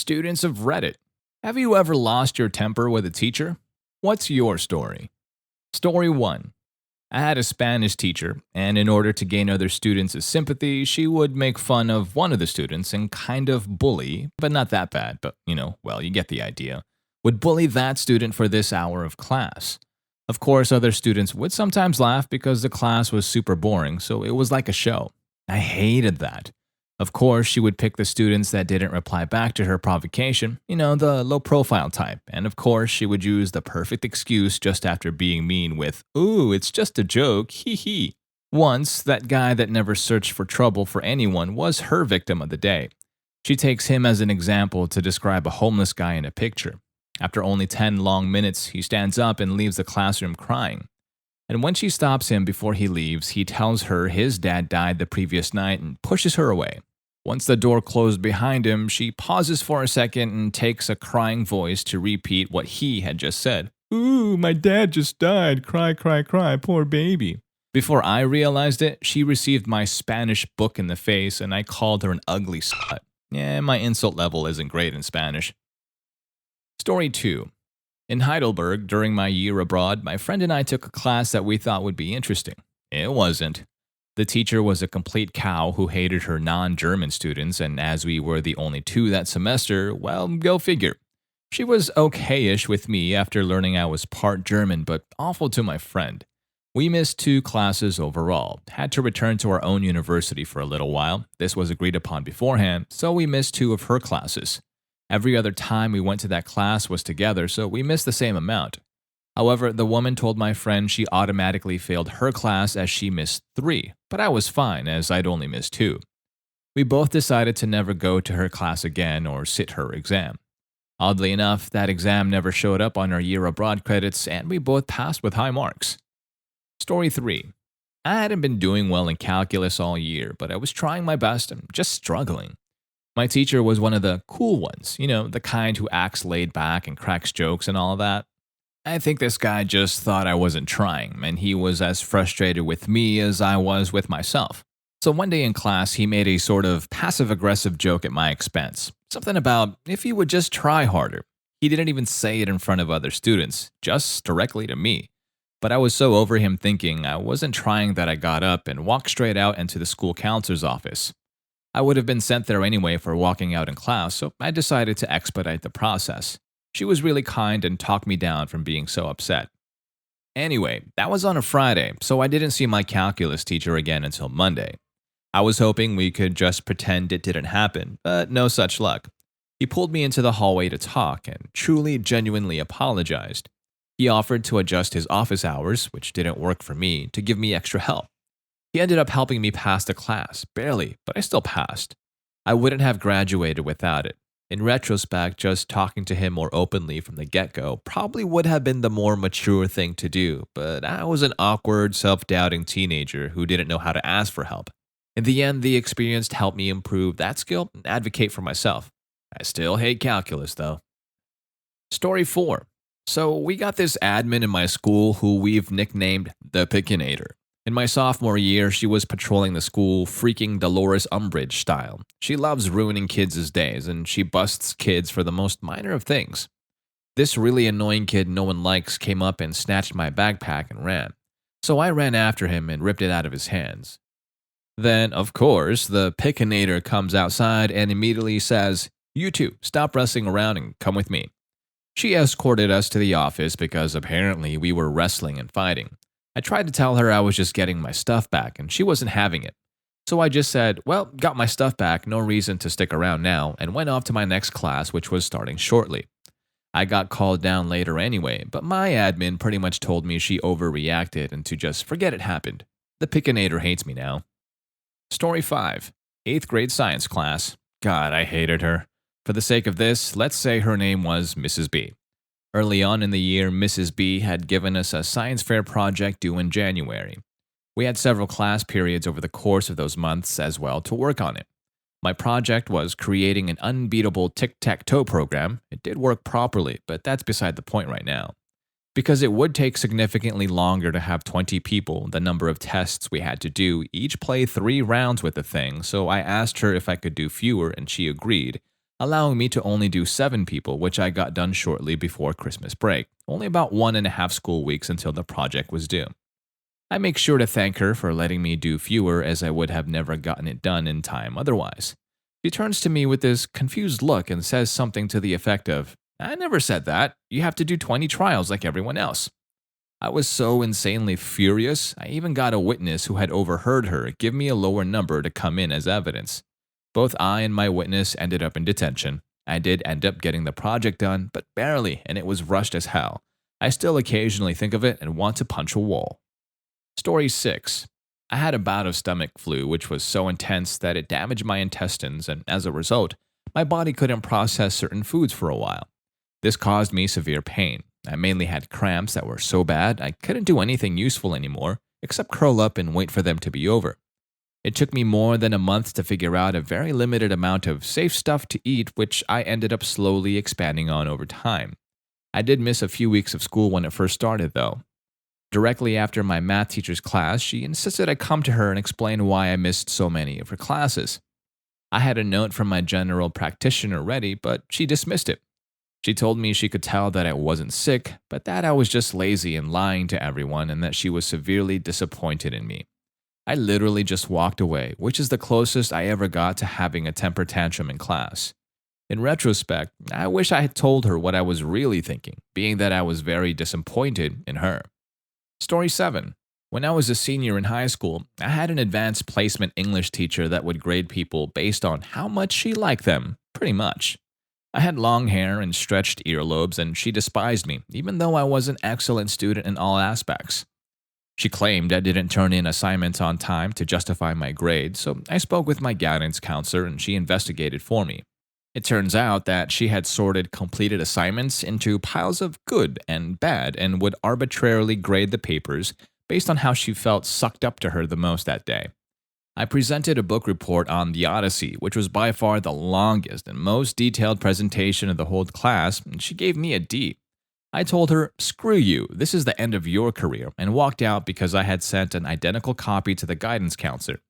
Students of Reddit, have you ever lost your temper with a teacher? What's your story? Story 1. I had a Spanish teacher, and in order to gain other students' sympathy, she would make fun of one of the students and kind of bully, but not that bad, but well, you get the idea, would bully that student for this hour of class. Of course, other students would sometimes laugh because the class was super boring, so it was like a show. I hated that. Of course, she would pick the students that didn't reply back to her provocation, the low profile type. And of course, she would use the perfect excuse just after being mean with, "Ooh, it's just a joke, hee hee." Once, that guy that never searched for trouble for anyone was her victim of the day. She takes him as an example to describe a homeless guy in a picture. After only 10 long minutes, he stands up and leaves the classroom crying. And when she stops him before he leaves, he tells her his dad died the previous night and pushes her away. Once the door closed behind him, she pauses for a second and takes a crying voice to repeat what he had just said. "Ooh, my dad just died. Cry, cry, cry, poor baby." Before I realized it, she received my Spanish book in the face and I called her an ugly slut. Yeah, my insult level isn't great in Spanish. Story 2. In Heidelberg, during my year abroad, my friend and I took a class that we thought would be interesting. It wasn't. The teacher was a complete cow who hated her non-German students, and as we were the only two that semester, well, go figure. She was okay-ish with me after learning I was part German, but awful to my friend. We missed 2 classes overall, had to return to our own university for a little while. This was agreed upon beforehand, so we missed 2 of her classes. Every other time we went to that class was together, so we missed the same amount. However, the woman told my friend she automatically failed her class as she missed 3, but I was fine as I'd only missed 2. We both decided to never go to her class again or sit her exam. Oddly enough, that exam never showed up on our year abroad credits and we both passed with high marks. Story 3. I hadn't been doing well in calculus all year, but I was trying my best and just struggling. My teacher was one of the cool ones, the kind who acts laid back and cracks jokes and all of that. I think this guy just thought I wasn't trying, and he was as frustrated with me as I was with myself. So one day in class, he made a sort of passive-aggressive joke at my expense. Something about if he would just try harder. He didn't even say it in front of other students, just directly to me. But I was so over him thinking I wasn't trying that I got up and walked straight out into the school counselor's office. I would have been sent there anyway for walking out in class, so I decided to expedite the process. She was really kind and talked me down from being so upset. Anyway, that was on a Friday, so I didn't see my calculus teacher again until Monday. I was hoping we could just pretend it didn't happen, but no such luck. He pulled me into the hallway to talk and truly, genuinely apologized. He offered to adjust his office hours, which didn't work for me, to give me extra help. He ended up helping me pass the class, barely, but I still passed. I wouldn't have graduated without it. In retrospect, just talking to him more openly from the get-go probably would have been the more mature thing to do, but I was an awkward, self-doubting teenager who didn't know how to ask for help. In the end, the experience helped me improve that skill and advocate for myself. I still hate calculus, though. Story 4. So we got this admin in my school who we've nicknamed the Pickinator. In my sophomore year, she was patrolling the school freaking Dolores Umbridge style. She loves ruining kids' days, and she busts kids for the most minor of things. This really annoying kid no one likes came up and snatched my backpack and ran. So I ran after him and ripped it out of his hands. Then, of course, the Pickinator comes outside and immediately says, "You two, stop wrestling around and come with me." She escorted us to the office because apparently we were wrestling and fighting. I tried to tell her I was just getting my stuff back, and she wasn't having it. So I just said, "Well, got my stuff back, no reason to stick around now," and went off to my next class, which was starting shortly. I got called down later anyway, but my admin pretty much told me she overreacted and to just forget it happened. The Pickinator hates me now. Story 5. 8th grade science class. God, I hated her. For the sake of this, let's say her name was Mrs. B. Early on in the year, Mrs. B had given us a science fair project due in January. We had several class periods over the course of those months as well to work on it. My project was creating an unbeatable tic-tac-toe program. It did work properly, but that's beside the point right now. Because it would take significantly longer to have 20 people, the number of tests we had to do, each play 3 rounds with the thing, so I asked her if I could do fewer and she agreed, allowing me to only do 7 people, which I got done shortly before Christmas break, only about 1.5 school weeks until the project was due. I make sure to thank her for letting me do fewer, as I would have never gotten it done in time otherwise. She turns to me with this confused look and says something to the effect of, "I never said that. You have to do 20 trials like everyone else." I was so insanely furious, I even got a witness who had overheard her give me a lower number to come in as evidence. Both I and my witness ended up in detention. I did end up getting the project done, but barely, and it was rushed as hell. I still occasionally think of it and want to punch a wall. Story 6. I had a bout of stomach flu, which was so intense that it damaged my intestines, and as a result, my body couldn't process certain foods for a while. This caused me severe pain. I mainly had cramps that were so bad I couldn't do anything useful anymore, except curl up and wait for them to be over. It took me more than a month to figure out a very limited amount of safe stuff to eat, which I ended up slowly expanding on over time. I did miss a few weeks of school when it first started, though. Directly after my math teacher's class, she insisted I come to her and explain why I missed so many of her classes. I had a note from my general practitioner ready, but she dismissed it. She told me she could tell that I wasn't sick, but that I was just lazy and lying to everyone, and that she was severely disappointed in me. I literally just walked away, which is the closest I ever got to having a temper tantrum in class. In retrospect, I wish I had told her what I was really thinking, being that I was very disappointed in her. Story 7. When I was a senior in high school, I had an advanced placement English teacher that would grade people based on how much she liked them, pretty much. I had long hair and stretched earlobes, and she despised me, even though I was an excellent student in all aspects. She claimed I didn't turn in assignments on time to justify my grade, so I spoke with my guidance counselor and she investigated for me. It turns out that she had sorted completed assignments into piles of good and bad and would arbitrarily grade the papers based on how she felt sucked up to her the most that day. I presented a book report on the Odyssey, which was by far the longest and most detailed presentation of the whole class, and she gave me a D. I told her, "Screw you, this is the end of your career," and walked out because I had sent an identical copy to the guidance counselor.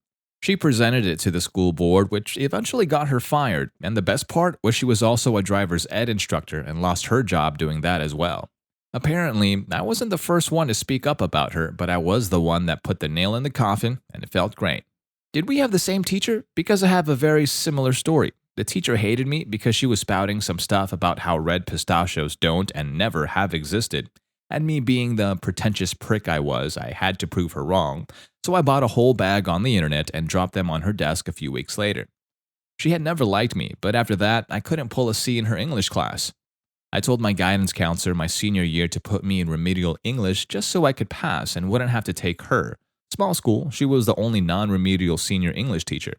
She presented it to the school board, which eventually got her fired, and the best part was she was also a driver's ed instructor and lost her job doing that as well. Apparently, I wasn't the first one to speak up about her, but I was the one that put the nail in the coffin, and it felt great. Did we have the same teacher? Because I have a very similar story. The teacher hated me because she was spouting some stuff about how red pistachios don't and never have existed. And me being the pretentious prick I was, I had to prove her wrong, so I bought a whole bag on the internet and dropped them on her desk a few weeks later. She had never liked me, but after that, I couldn't pull a C in her English class. I told my guidance counselor my senior year to put me in remedial English just so I could pass and wouldn't have to take her. Small school, she was the only non-remedial senior English teacher.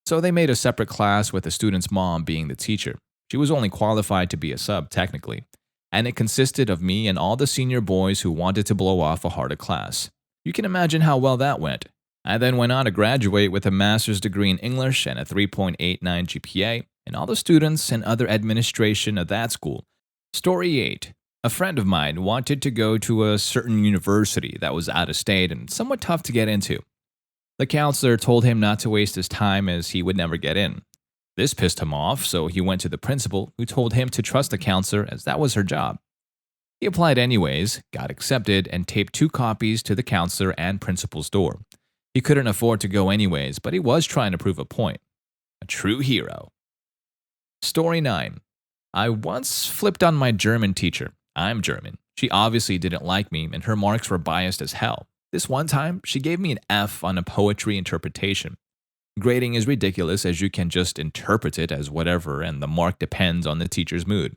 So they made a separate class with the student's mom being the teacher. She was only qualified to be a sub, technically. And it consisted of me and all the senior boys who wanted to blow off a harder class. You can imagine how well that went. I then went on to graduate with a master's degree in English and a 3.89 GPA, and all the students and other administration of that school. Story 8. A friend of mine wanted to go to a certain university that was out of state and somewhat tough to get into. The counselor told him not to waste his time as he would never get in. This pissed him off, so he went to the principal, who told him to trust the counselor as that was her job. He applied anyways, got accepted, and taped 2 copies to the counselor and principal's door. He couldn't afford to go anyways, but he was trying to prove a point. A true hero. Story 9. I once flipped on my German teacher. I'm German. She obviously didn't like me, and her marks were biased as hell. This one time, she gave me an F on a poetry interpretation. Grading is ridiculous as you can just interpret it as whatever, and the mark depends on the teacher's mood.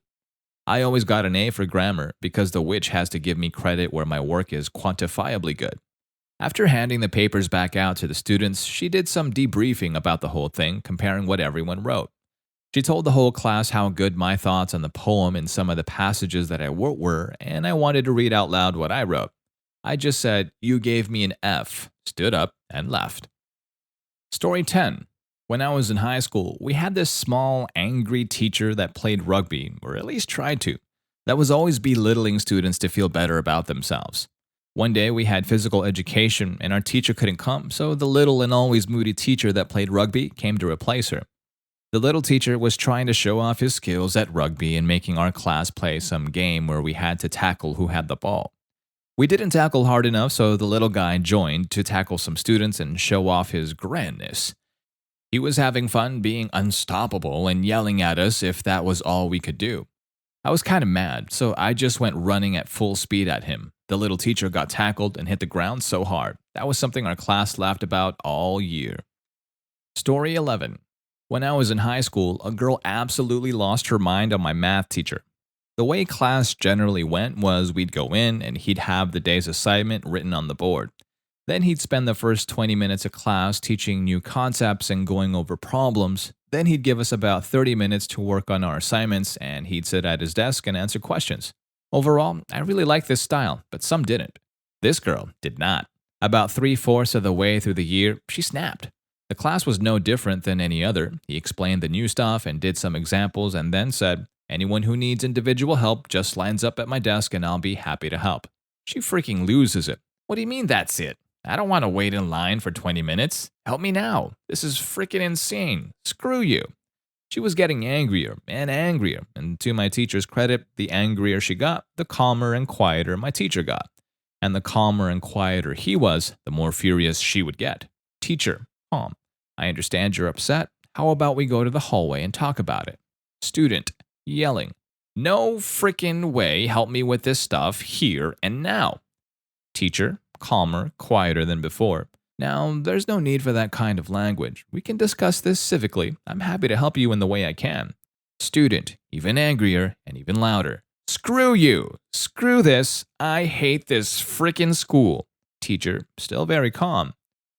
I always got an A for grammar because the witch has to give me credit where my work is quantifiably good. After handing the papers back out to the students, she did some debriefing about the whole thing, comparing what everyone wrote. She told the whole class how good my thoughts on the poem and some of the passages that I wrote were, and I wanted to read out loud what I wrote. I just said, "You gave me an F," stood up, and left. Story 10. When I was in high school, we had this small, angry teacher that played rugby, or at least tried to, that was always belittling students to feel better about themselves. One day we had physical education, and our teacher couldn't come, so the little and always moody teacher that played rugby came to replace her. The little teacher was trying to show off his skills at rugby and making our class play some game where we had to tackle who had the ball. We didn't tackle hard enough, so the little guy joined to tackle some students and show off his grandness. He was having fun being unstoppable and yelling at us if that was all we could do. I was kind of mad, so I just went running at full speed at him. The little teacher got tackled and hit the ground so hard. That was something our class laughed about all year. Story 11. When I was in high school, a girl absolutely lost her mind on my math teacher. The way class generally went was we'd go in and he'd have the day's assignment written on the board. Then he'd spend the first 20 minutes of class teaching new concepts and going over problems. Then he'd give us about 30 minutes to work on our assignments, and he'd sit at his desk and answer questions. Overall, I really liked this style, but some didn't. This girl did not. About 3/4 of the way through the year, she snapped. The class was no different than any other. He explained the new stuff and did some examples and then said, "Anyone who needs individual help just lines up at my desk and I'll be happy to help." She freaking loses it. What do you mean that's it? I don't want to wait in line for 20 minutes. Help me now. This is freaking insane. Screw you. She was getting angrier and angrier, and to my teacher's credit, the angrier she got, the calmer and quieter my teacher got. And the calmer and quieter he was, the more furious she would get. Teacher, calm. I understand you're upset. How about we go to the hallway and talk about it? Student, yelling. No freaking way. Help me with this stuff here and now. Teacher, calmer, quieter than before. Now, there's no need for that kind of language. We can discuss this civically. I'm happy to help you in the way I can. Student, even angrier and even louder. Screw you! Screw this! I hate this frickin' school. Teacher, still very calm.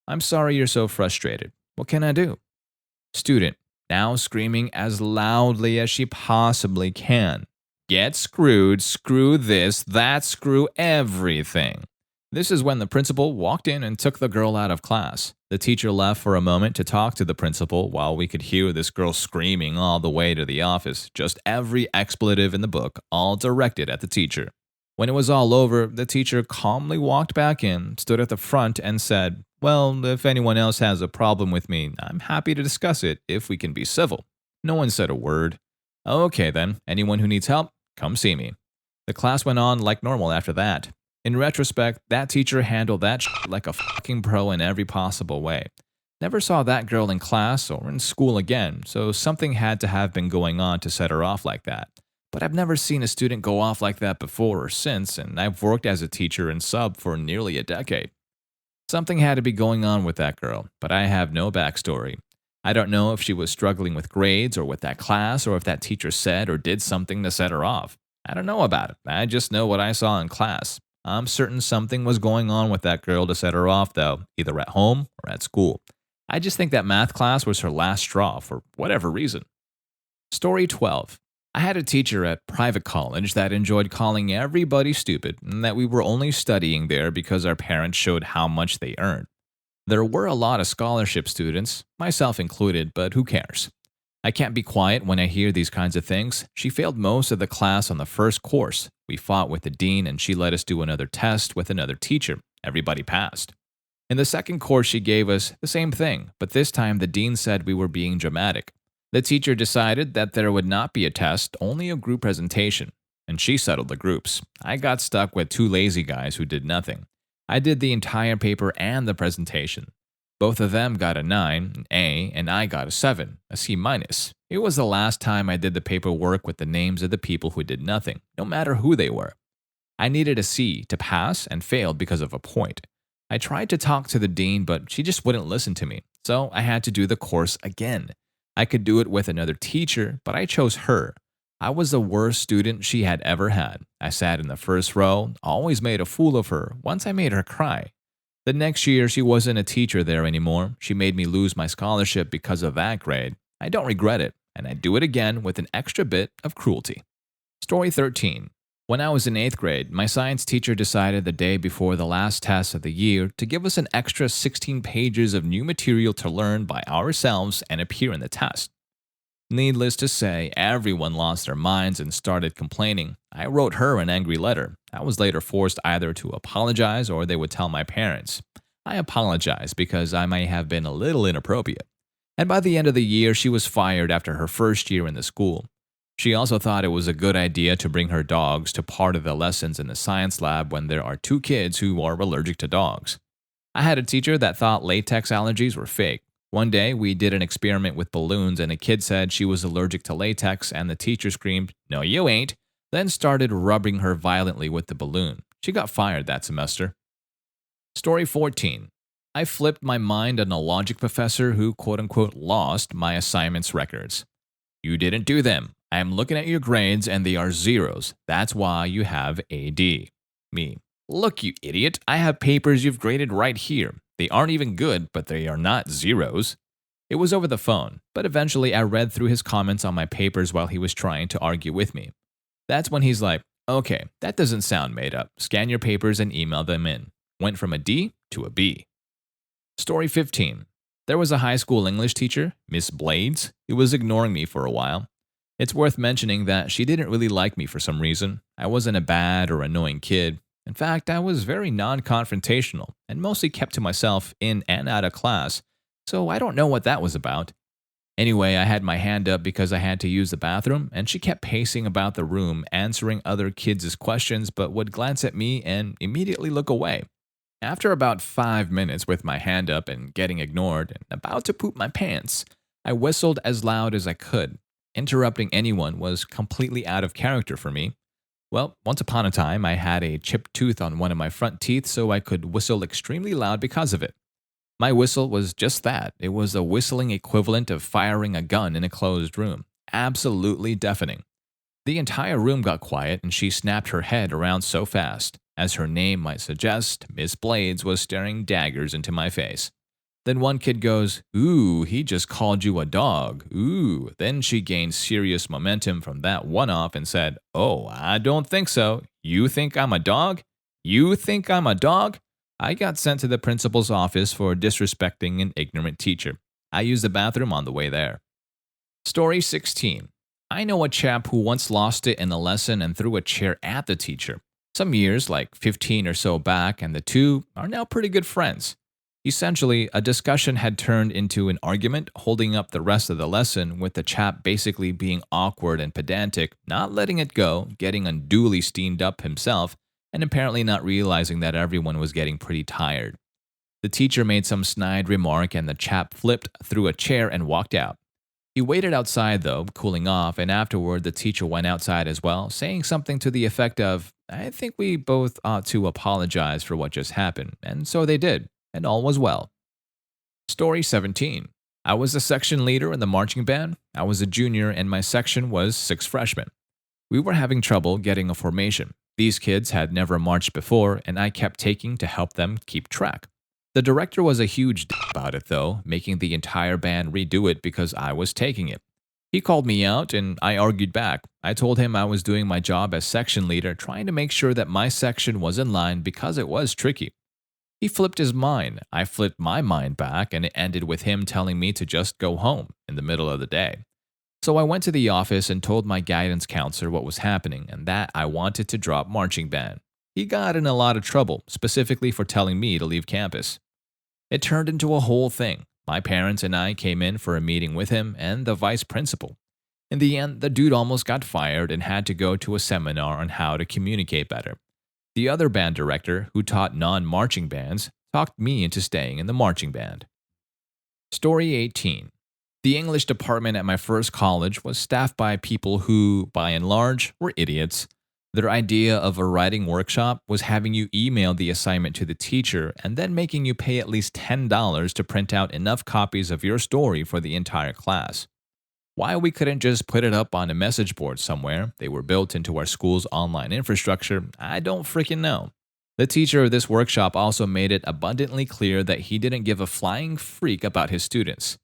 I'm sorry you're so frustrated. What can I do? Student, now screaming as loudly as she possibly can. Get screwed, screw this, that, screw everything. This is when the principal walked in and took the girl out of class. The teacher left for a moment to talk to the principal while we could hear this girl screaming all the way to the office, just every expletive in the book, all directed at the teacher. When it was all over, the teacher calmly walked back in, stood at the front, and said, "Well, if anyone else has a problem with me, I'm happy to discuss it if we can be civil." No one said a word. Okay then, anyone who needs help, come see me. The class went on like normal after that. In retrospect, that teacher handled that like a fucking pro in every possible way. Never saw that girl in class or in school again, so something had to have been going on to set her off like that. But I've never seen a student go off like that before or since, and I've worked as a teacher and sub for nearly a decade. Something had to be going on with that girl, but I have no backstory. I don't know if she was struggling with grades or with that class or if that teacher said or did something to set her off. I don't know about it. I just know what I saw in class. I'm certain something was going on with that girl to set her off, though, either at home or at school. I just think that math class was her last straw for whatever reason. Story 12. I had a teacher at private college that enjoyed calling everybody stupid and that we were only studying there because our parents showed how much they earned. There were a lot of scholarship students, myself included, but who cares? I can't be quiet when I hear these kinds of things. She failed most of the class on the first course. We fought with the dean and she let us do another test with another teacher. Everybody passed. In the second course, she gave us the same thing, but this time the dean said we were being dramatic. The teacher decided that there would not be a test, only a group presentation, and she settled the groups. I got stuck with two lazy guys who did nothing. I did the entire paper and the presentation. Both of them got a 9, an A, and I got a 7, a C-. It was the last time I did the paperwork with the names of the people who did nothing, no matter who they were. I needed a C to pass and failed because of a point. I tried to talk to the dean, but she just wouldn't listen to me, so I had to do the course again. I could do it with another teacher, but I chose her. I was the worst student she had ever had. I sat in the first row, always made a fool of her. Once I made her cry. The next year, she wasn't a teacher there anymore. She made me lose my scholarship because of that grade. I don't regret it, and I'd do it again with an extra bit of cruelty. Story 13. When I was in 8th grade, my science teacher decided the day before the last test of the year to give us an extra 16 pages of new material to learn by ourselves and appear in the test. Needless to say, everyone lost their minds and started complaining. I wrote her an angry letter. I was later forced either to apologize or they would tell my parents. I apologized because I may have been a little inappropriate. And by the end of the year, she was fired after her first year in the school. She also thought it was a good idea to bring her dogs to part of the lessons in the science lab when there are two kids who are allergic to dogs. I had a teacher that thought latex allergies were fake. One day, we did an experiment with balloons, and a kid said she was allergic to latex, and the teacher screamed, "No, you ain't," then started rubbing her violently with the balloon. She got fired that semester. Story 14. I flipped my mind on a logic professor who quote-unquote lost my assignments records. "You didn't do them. I am looking at your grades and they are zeros. That's why you have AD. Me. "Look, you idiot. I have papers you've graded right here. They aren't even good, but they are not zeros." It was over the phone, but eventually I read through his comments on my papers while he was trying to argue with me. That's when he's like, "Okay, that doesn't sound made up. Scan your papers and email them in." Went from a D to a B. Story 15. There was a high school English teacher, Miss Blades, who was ignoring me for a while. It's worth mentioning that she didn't really like me for some reason. I wasn't a bad or annoying kid. In fact, I was very non-confrontational and mostly kept to myself in and out of class, so I don't know what that was about. Anyway, I had my hand up because I had to use the bathroom, and she kept pacing about the room, answering other kids' questions, but would glance at me and immediately look away. After about 5 minutes with my hand up and getting ignored and about to poop my pants, I whistled as loud as I could. Interrupting anyone was completely out of character for me. Well, once upon a time, I had a chipped tooth on one of my front teeth, so I could whistle extremely loud because of it. My whistle was just that. It was a whistling equivalent of firing a gun in a closed room. Absolutely deafening. The entire room got quiet, and she snapped her head around so fast. As her name might suggest, Miss Blades was staring daggers into my face. Then one kid goes, "Ooh, he just called you a dog. Ooh." Then she gained serious momentum from that one-off and said, "Oh, I don't think so. You think I'm a dog? You think I'm a dog?" I got sent to the principal's office for disrespecting an ignorant teacher. I used the bathroom on the way there. Story 16. I know a chap who once lost it in a lesson and threw a chair at the teacher. Some years, like 15 or so back, and the two are now pretty good friends. Essentially, a discussion had turned into an argument, holding up the rest of the lesson, with the chap basically being awkward and pedantic, not letting it go, getting unduly steamed up himself, and apparently not realizing that everyone was getting pretty tired. The teacher made some snide remark, and the chap flipped through a chair and walked out. He waited outside, though, cooling off, and afterward the teacher went outside as well, saying something to the effect of, "I think we both ought to apologize for what just happened," and so they did. And all was well. Story 17. I was the section leader in the marching band. I was a junior and my section was 6 freshmen. We were having trouble getting a formation. These kids had never marched before and I kept taking to help them keep track. The director was a huge about it though, making the entire band redo it because I was taking it. He called me out and I argued back. I told him I was doing my job as section leader, trying to make sure that my section was in line because it was tricky. He flipped his mind. I flipped my mind back, and it ended with him telling me to just go home in the middle of the day. So I went to the office and told my guidance counselor what was happening and that I wanted to drop marching band. He got in a lot of trouble, specifically for telling me to leave campus. It turned into a whole thing. My parents and I came in for a meeting with him and the vice principal. In the end, the dude almost got fired and had to go to a seminar on how to communicate better. The other band director, who taught non-marching bands, talked me into staying in the marching band. Story 18. The English department at my first college was staffed by people who, by and large, were idiots. Their idea of a writing workshop was having you email the assignment to the teacher and then making you pay at least $10 to print out enough copies of your story for the entire class. Why we couldn't just put it up on a message board somewhere, they were built into our school's online infrastructure, I don't freaking know. The teacher of this workshop also made it abundantly clear that he didn't give a flying freak about his students.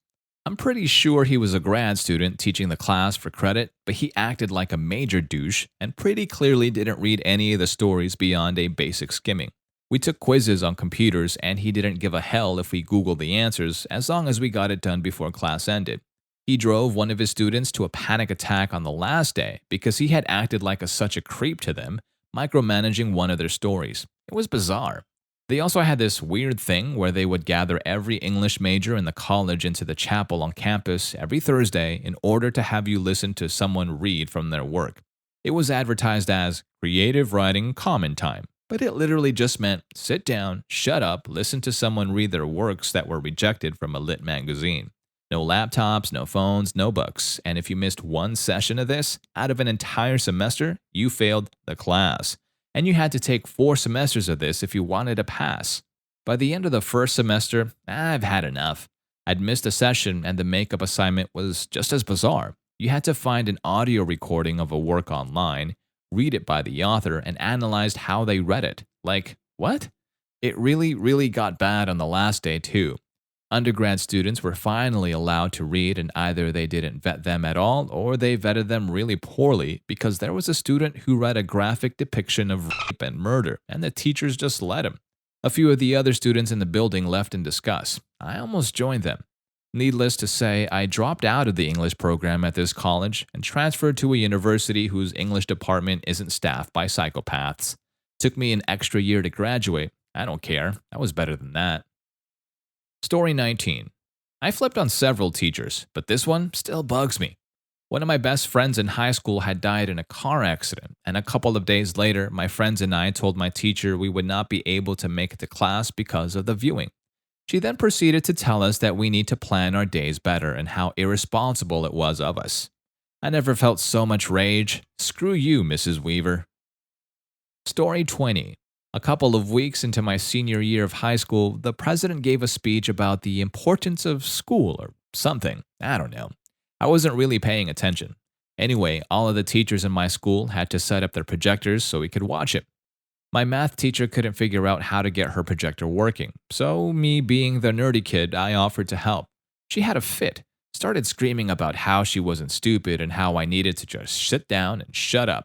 I'm pretty sure he was a grad student teaching the class for credit, but he acted like a major douche and pretty clearly didn't read any of the stories beyond a basic skimming. We took quizzes on computers and he didn't give a hell if we Googled the answers as long as we got it done before class ended. He drove one of his students to a panic attack on the last day because he had acted like such a creep to them, micromanaging one of their stories. It was bizarre. They also had this weird thing where they would gather every English major in the college into the chapel on campus every Thursday in order to have you listen to someone read from their work. It was advertised as Creative Writing Common Time, but it literally just meant sit down, shut up, listen to someone read their works that were rejected from a lit magazine. No laptops, no phones, no books, and if you missed one session of this out of an entire semester, you failed the class. And you had to take 4 semesters of this if you wanted to pass. By the end of the first semester, I've had enough. I'd missed a session, and the makeup assignment was just as bizarre. You had to find an audio recording of a work online, read it by the author, and analyze how they read it. Like, what? It really got bad on the last day, too. Undergrad students were finally allowed to read, and either they didn't vet them at all or they vetted them really poorly because there was a student who read a graphic depiction of rape and murder, and the teachers just let him. A few of the other students in the building left in disgust. I almost joined them. Needless to say, I dropped out of the English program at this college and transferred to a university whose English department isn't staffed by psychopaths. Took me an extra year to graduate. I don't care. I was better than that. Story 19. I flipped on several teachers, but this one still bugs me. One of my best friends in high school had died in a car accident, and a couple of days later, my friends and I told my teacher we would not be able to make it to class because of the viewing. She then proceeded to tell us that we need to plan our days better and how irresponsible it was of us. I never felt so much rage. Screw you, Mrs. Weaver. Story 20. A couple of weeks into my senior year of high school, the president gave a speech about the importance of school or something. I don't know. I wasn't really paying attention. Anyway, all of the teachers in my school had to set up their projectors so we could watch it. My math teacher couldn't figure out how to get her projector working, so me being the nerdy kid, I offered to help. She had a fit, started screaming about how she wasn't stupid and how I needed to just sit down and shut up.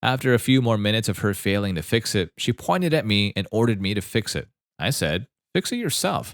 After a few more minutes of her failing to fix it, she pointed at me and ordered me to fix it. I said, "Fix it yourself."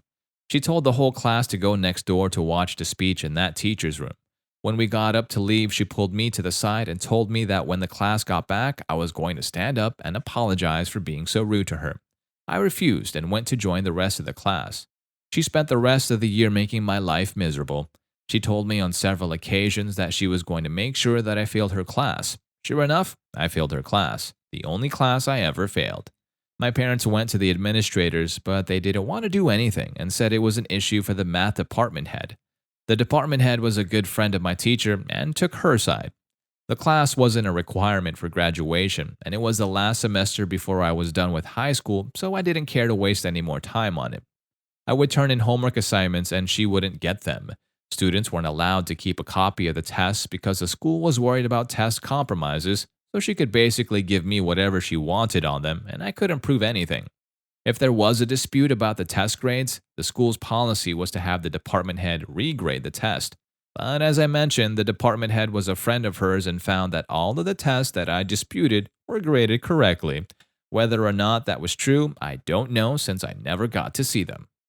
She told the whole class to go next door to watch the speech in that teacher's room. When we got up to leave, she pulled me to the side and told me that when the class got back, I was going to stand up and apologize for being so rude to her. I refused and went to join the rest of the class. She spent the rest of the year making my life miserable. She told me on several occasions that she was going to make sure that I failed her class. Sure enough, I failed her class, the only class I ever failed. My parents went to the administrators, but they didn't want to do anything and said it was an issue for the math department head. The department head was a good friend of my teacher and took her side. The class wasn't a requirement for graduation, and it was the last semester before I was done with high school, so I didn't care to waste any more time on it. I would turn in homework assignments and she wouldn't get them. Students weren't allowed to keep a copy of the tests because the school was worried about test compromises, so she could basically give me whatever she wanted on them, and I couldn't prove anything. If there was a dispute about the test grades, the school's policy was to have the department head regrade the test. But as I mentioned, the department head was a friend of hers and found that all of the tests that I disputed were graded correctly. Whether or not that was true, I don't know since I never got to see them.